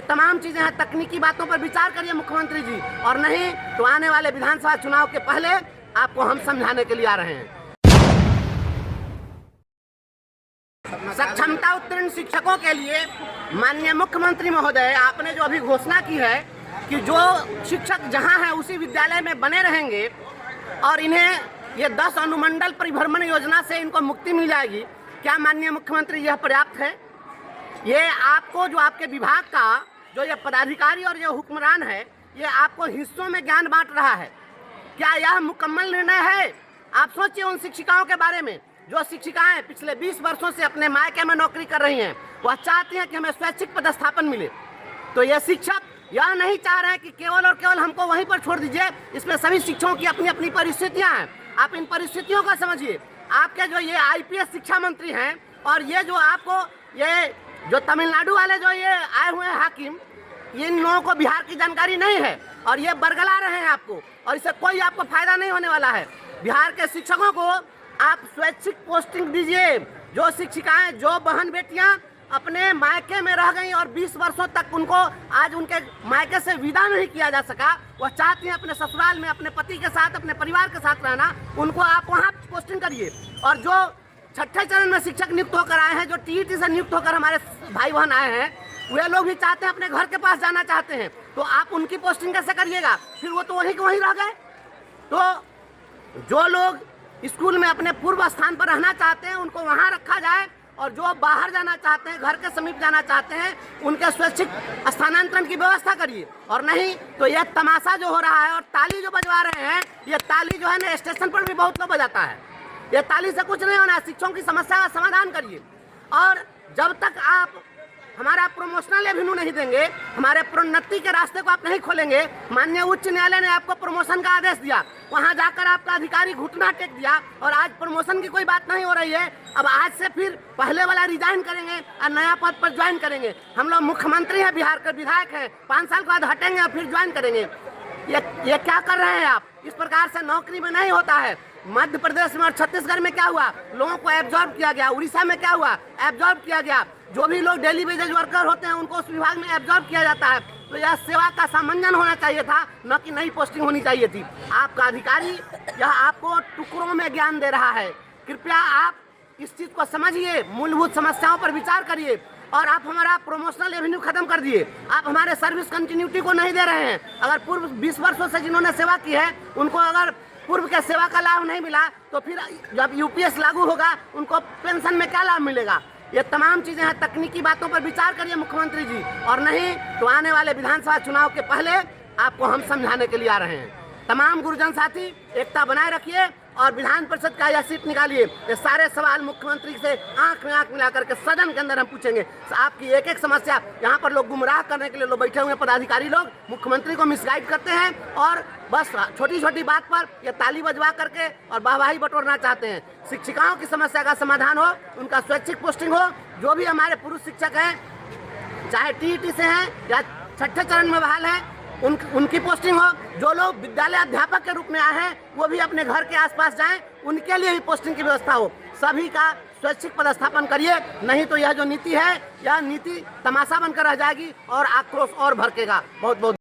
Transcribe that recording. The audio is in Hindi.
तमाम चीजें हैं, तकनीकी बातों पर विचार करिए मुख्यमंत्री जी, और नहीं तो आने वाले विधानसभा चुनाव के पहले आपको हम समझाने के लिए आ रहे हैं। सक्षमता उत्तीर्ण शिक्षकों के लिए माननीय मुख्यमंत्री महोदय, आपने जो अभी घोषणा की है कि जो शिक्षक जहां हैं उसी विद्यालय में बने रहेंगे और इन्हें ये 10 अनुमंडल परिभ्रमण योजना से इनको मुक्ति मिल जाएगी, क्या माननीय मुख्यमंत्री यह पर्याप्त है? ये आपको जो आपके विभाग का जो ये पदाधिकारी और ये हुक्मरान है, ये आपको हिस्सों में ज्ञान बांट रहा है, क्या यह मुकम्मल निर्णय है? आप सोचिए उन शिक्षिकाओं के बारे में जो शिक्षिकाएं पिछले 20 वर्षों से अपने मायके में नौकरी कर रही हैं, वह चाहती हैं कि हमें स्वैच्छिक पदस्थापन मिले। तो ये शिक्षक यह नहीं चाह रहे हैं कि केवल और केवल हमको वहीं पर छोड़ दीजिए, इसमें सभी शिक्षकों की अपनी अपनी परिस्थितियां हैं। आप इन परिस्थितियों का समझिए। आपके जो ये IPS शिक्षा मंत्री हैं और ये जो आपको ये जो तमिलनाडु वाले जो ये आए हुए हैं हाकिम, इन लोगों को बिहार की जानकारी नहीं है और ये बरगला रहे हैं आपको, और इससे कोई आपको फायदा नहीं होने वाला है। बिहार के शिक्षकों को आप स्वैच्छिक पोस्टिंग दीजिए। जो शिक्षिकाएं, जो बहन बेटियां अपने मायके में रह गई और 20 वर्षों तक उनको आज उनके मायके से विदा नहीं किया जा सका, वह चाहती हैं अपने ससुराल में अपने पति के साथ, अपने परिवार के साथ रहना, उनको आप वहाँ पोस्टिंग करिए। और जो छठे चरण में शिक्षक नियुक्त होकर आए हैं, जो TET से नियुक्त होकर हमारे भाई बहन आए हैं, वे लोग भी चाहते हैं अपने घर के पास जाना चाहते हैं, तो आप उनकी पोस्टिंग कैसे करिएगा? फिर वो तो वहीं के वहीं रह गए। तो जो लोग स्कूल में अपने पूर्व स्थान पर रहना चाहते हैं उनको वहाँ रखा जाए, और जो बाहर जाना चाहते हैं, घर के समीप जाना चाहते हैं, उनके स्वैच्छिक स्थानांतरण की व्यवस्था करिए। और नहीं तो यह तमाशा जो हो रहा है और ताली जो बजवा रहे हैं, ये ताली जो है ना स्टेशन पर भी बहुत लोग बजाता है, ये ताली से कुछ नहीं होना। शिक्षकों की समस्या का समाधान करिए। और जब तक आप हमारा प्रमोशनल एवेन्यू नहीं देंगे, हमारे प्रोन्नति के रास्ते को आप नहीं खोलेंगे, माननीय उच्च न्यायालय ने आपको प्रमोशन का आदेश दिया, वहां जाकर आपका अधिकारी घुटना टेक दिया और आज प्रमोशन की कोई बात नहीं हो रही है। अब आज से फिर पहले वाला रिजाइन करेंगे और नया पद पर ज्वाइन करेंगे। हम लोग मुख्यमंत्री हैं, बिहार के विधायक हैं, 5 साल के बाद हटेंगे और फिर ज्वाइन करेंगे। ये क्या कर रहे हैं आप? इस प्रकार से नौकरी में नहीं होता है। मध्य प्रदेश में और छत्तीसगढ़ में क्या हुआ? लोगों को एब्जॉर्ब किया गया। उड़ीसा में क्या हुआ? एब्जॉर्ब किया गया। जो भी लोग डेली वेजेज वर्कर होते हैं उनको उस विभाग में एब्जॉर्ब किया जाता है। तो यह सेवा का सामंजन होना चाहिए था, न कि नई पोस्टिंग होनी चाहिए थी। आपका अधिकारी यह आपको टुकड़ों में ज्ञान दे रहा है। कृपया आप इस चीज को समझिए, मूलभूत समस्याओं पर विचार करिए। और आप हमारा प्रोमोशनल एवेन्यू खत्म कर दिए, आप हमारे सर्विस कंटिन्यूटी को नहीं दे रहे हैं। अगर पूर्व 20 वर्षों से जिन्होंने सेवा की है उनको अगर पूर्व के सेवा का लाभ नहीं मिला, तो फिर जब UPS लागू होगा उनको पेंशन में क्या लाभ मिलेगा? ये तमाम चीजें हैं, तकनीकी बातों पर विचार करिए मुख्यमंत्री जी, और नहीं तो आने वाले विधानसभा चुनाव के पहले आपको हम समझाने के लिए आ रहे हैं। तमाम गुरुजन साथी एकता बनाए रखिए और विधान परिषद का यह सीट निकालिए। ये सारे सवाल मुख्यमंत्री से आंख में आंख मिलाकर के सदन के अंदर हम पूछेंगे। आपकी एक एक समस्या, यहाँ पर लोग गुमराह करने के लिए लोग बैठे हुए पदाधिकारी लोग मुख्यमंत्री को मिसगाइड करते हैं और बस छोटी छोटी बात पर ये ताली बजवा करके और वाहवाही बटोरना चाहते हैं। शिक्षिकाओं की समस्या का समाधान हो, उनका स्वैच्छिक पोस्टिंग हो। जो भी हमारे पुरुष शिक्षक हैं, चाहे TET से हैं या छठे चरण में बहाल हैं, उनकी पोस्टिंग हो। जो लोग विद्यालय अध्यापक के रूप में आए हैं वो भी अपने घर के आसपास जाएं, उनके लिए भी पोस्टिंग की व्यवस्था हो। सभी का स्वैच्छिक पदस्थापन करिए, नहीं तो यह जो नीति है यह नीति तमाशा बनकर रह जाएगी और आक्रोश और भड़केगा। बहुत बहुत